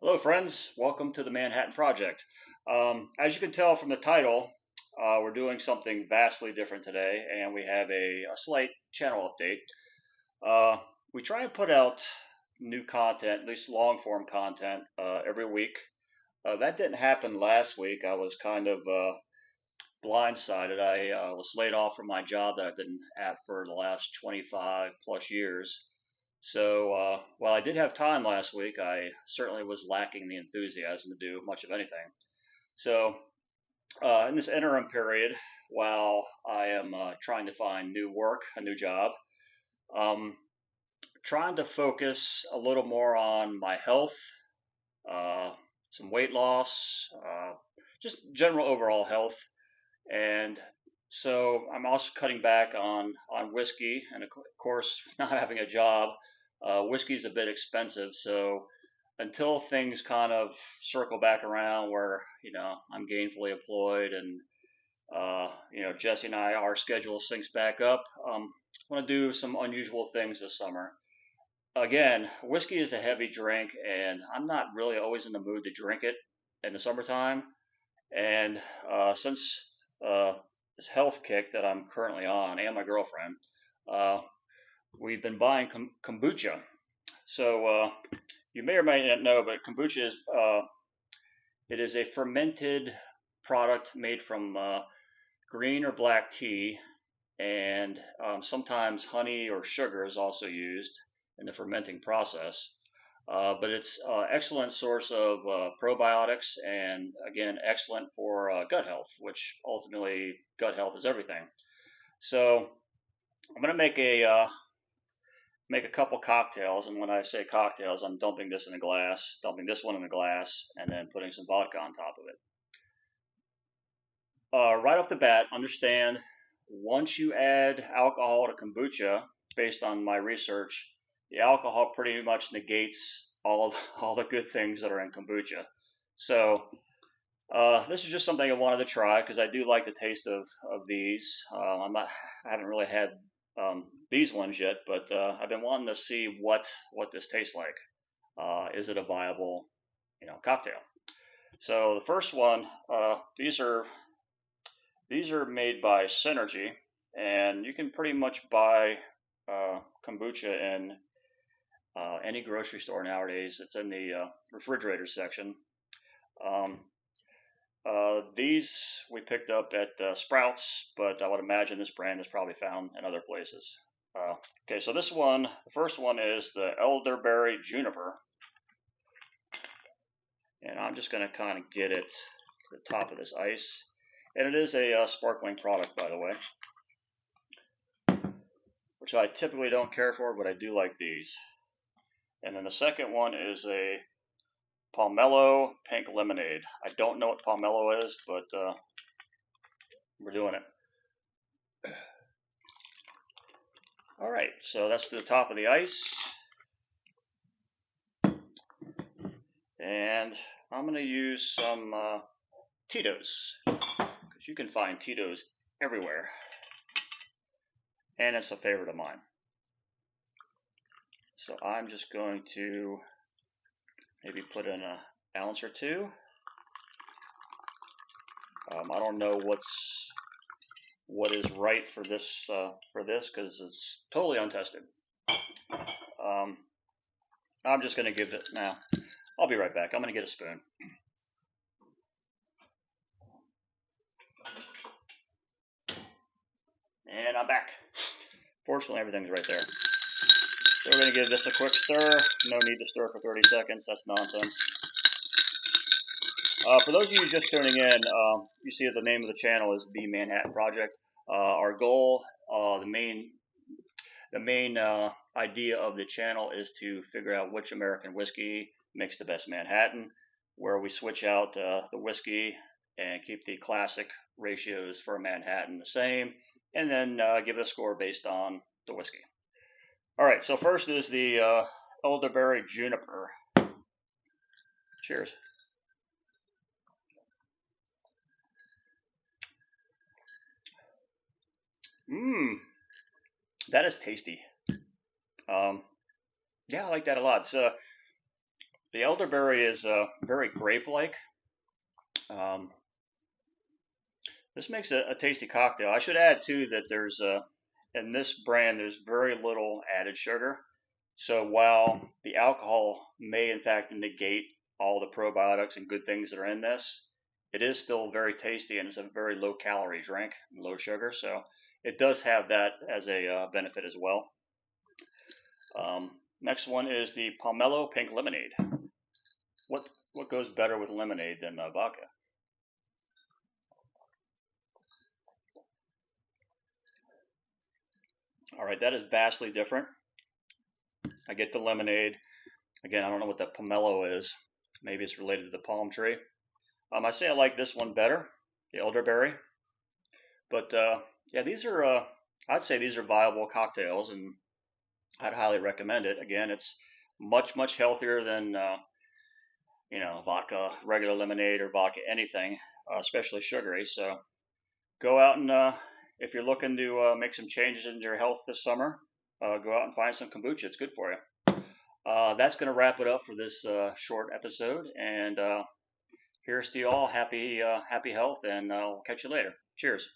Hello, friends. Welcome to the Manhattan Project. As you can tell from the title, we're doing something vastly different today, and we have a slight channel update. We try and put out new content, at least long form content, every week. That didn't happen last week. I was kind of blindsided. I was laid off from my job that I've been at for the last 25 plus years. So while I did have time last week, I certainly was lacking the enthusiasm to do much of anything. So in this interim period, while I am trying to find new work, a new job, um, trying to focus a little more on my health, uh, some weight loss, just general overall health, and so I'm also cutting back on whiskey, and of course, not having a job, whiskey is a bit expensive. So until things kind of circle back around where I'm gainfully employed and Jesse and our schedule syncs back up, I want to do some unusual things this summer. Again, whiskey is a heavy drink, and I'm not really always in the mood to drink it in the summertime. And since uh, this health kick that I'm currently on, and my girlfriend, uh, we've been buying kombucha. So you may or may not know, but kombucha is it is a fermented product made from green or black tea, and sometimes honey or sugar is also used in the fermenting process. But it's an excellent source of probiotics, and again, excellent for gut health, which ultimately gut health is everything. So I'm going to make a couple cocktails, and when I say cocktails, I'm dumping this in a glass, dumping this one in a glass, and then putting some vodka on top of it. Right off the bat, understand once you add alcohol to kombucha, based on my research, the alcohol pretty much negates all the good things that are in kombucha. So this is just something I wanted to try because I do like the taste of these. I haven't really had these ones yet, but I've been wanting to see what this tastes like. Is it a viable cocktail? So the first one, these are made by Synergy, and you can pretty much buy kombucha in any grocery store nowadays. It's in the refrigerator section. Um, these we picked up at Sprouts, but I would imagine this brand is probably found in other places. Okay, so the first one is the elderberry juniper, and I'm just going to kind of get it to the top of this ice. And it is a sparkling product, by the way, which I typically don't care for, but I do like these. And then the second one is a pomelo pink lemonade. I don't know what pomelo is, but we're doing it. All right, so that's to the top of the ice. And I'm going to use some Tito's, because you can find Tito's everywhere. And it's a favorite of mine. So I'm just going to maybe put in an ounce or two. I don't know what is right for this because it's totally untested. I'm just going to give it now. I'll be right back. I'm going to get a spoon. And I'm back. Fortunately, everything's right there. So we're going to give this a quick stir. No need to stir for 30 seconds. That's nonsense. For those of you just tuning in, you see that the name of the channel is The Manhattan Project. Our goal, the main idea of the channel is to figure out which American whiskey makes the best Manhattan, where we switch out the whiskey and keep the classic ratios for Manhattan the same, and then give it a score based on the whiskey. All right, so first is the elderberry juniper. Cheers. Mmm, that is tasty. Yeah, I like that a lot. The elderberry is very grape-like. Um, this makes a tasty cocktail. I should add too that there's in this brand there's very little added sugar. So while the alcohol may in fact negate all the probiotics and good things that are in this, it is still very tasty and it's a very low calorie drink, low sugar. So it does have that as a benefit as well. Next one is the Pomelo Pink Lemonade. What goes better with lemonade than vodka? All right, that is vastly different. I get the lemonade. Again, I don't know what that pomelo is. Maybe it's related to the palm tree. I say I like this one better, the elderberry. But yeah, these are I'd say these are viable cocktails, and I'd highly recommend it. Again, it's much healthier than vodka, regular lemonade, or vodka anything, especially sugary. So go out and if you're looking to make some changes in your health this summer, go out and find some kombucha. It's good for you. That's going to wrap it up for this short episode. And here's to you all. Happy health, and I'll catch you later. Cheers.